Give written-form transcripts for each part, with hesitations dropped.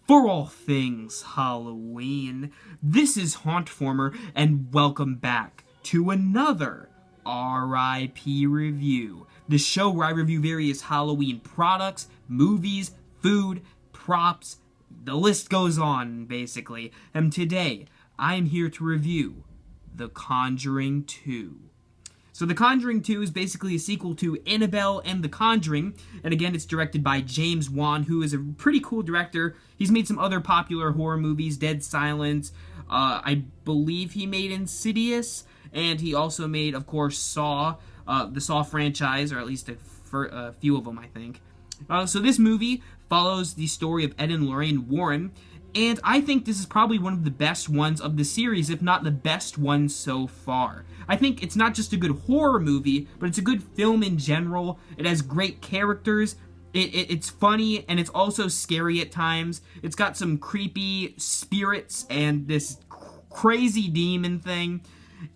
For all things Halloween, this is Hauntformer, and welcome back to another R.I.P. review. The show where I review various Halloween products, movies, food, props, the list goes on, basically. And today, I am here to review The Conjuring 2. So The Conjuring 2 is basically a sequel to Annabelle and The Conjuring, and again, it's directed by James Wan, who is a pretty cool director. He's made some other popular horror movies, Dead Silence, I believe he made Insidious, and he also made, of course, Saw, the Saw franchise, or at least a few of them, I think. So this movie follows the story of Ed and Loraine Warren, and I think this is probably one of the best ones of the series, if not the best one so far. I think it's not just a good horror movie, but it's a good film in general. It has great characters, it's funny, and it's also scary at times. It's got some creepy spirits and this crazy demon thing,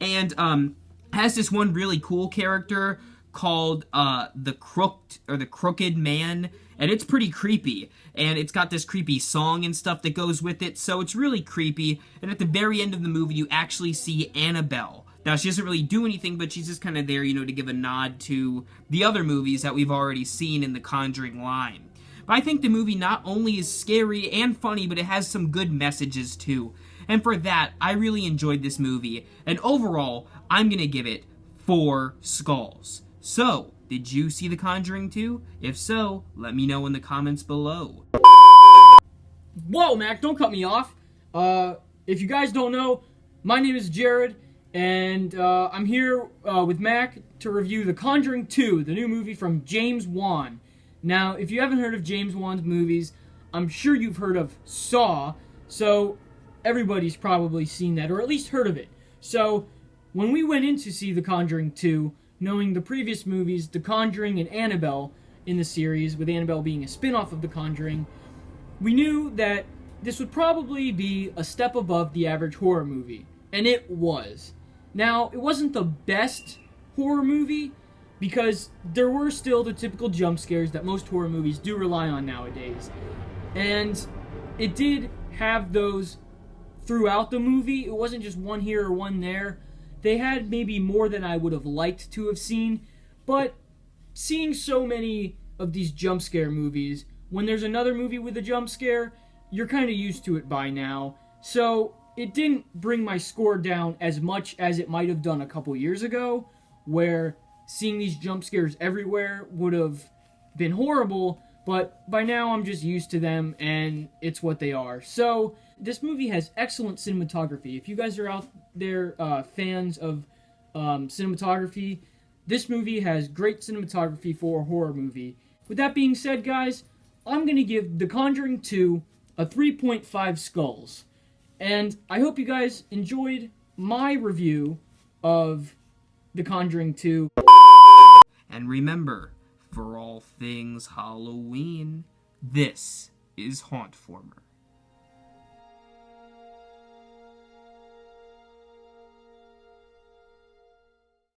and has this one really cool character called the Crooked Man, and it's pretty creepy, and it's got this creepy song and stuff that goes with it, so it's really creepy. And at the very end of the movie, you actually see Annabelle. Now, she doesn't really do anything, but she's just kind of there, you know, to give a nod to the other movies that we've already seen in the Conjuring line. But I think the movie not only is scary and funny, but it has some good messages too. And for that, I really enjoyed this movie, and overall, I'm gonna give it 4 skulls. So, did you see The Conjuring 2? If so, let me know in the comments below. Whoa, Mac, don't cut me off. If you guys don't know, my name is Jared, and I'm here with Mac to review The Conjuring 2, the new movie from James Wan. Now, if you haven't heard of James Wan's movies, I'm sure you've heard of Saw, so everybody's probably seen that, or at least heard of it. So, when we went in to see The Conjuring 2, knowing the previous movies, The Conjuring and Annabelle, in the series, with Annabelle being a spin-off of The Conjuring, we knew that this would probably be a step above the average horror movie. And it was. Now, it wasn't the best horror movie, because there were still the typical jump scares that most horror movies do rely on nowadays. And it did have those throughout the movie. It wasn't just one here or one there. They had maybe more than I would have liked to have seen, but seeing so many of these jump scare movies, when there's another movie with a jump scare, you're kind of used to it by now. So it didn't bring my score down as much as it might have done a couple years ago, where seeing these jump scares everywhere would have been horrible, but by now I'm just used to them, and it's what they are. So this movie has excellent cinematography. If you guys are out there fans of cinematography, this movie has great cinematography for a horror movie. With that being said, guys, I'm going to give The Conjuring 2 a 3.5 skulls. And I hope you guys enjoyed my review of The Conjuring 2. And remember, for all things Halloween, this is Hauntformer.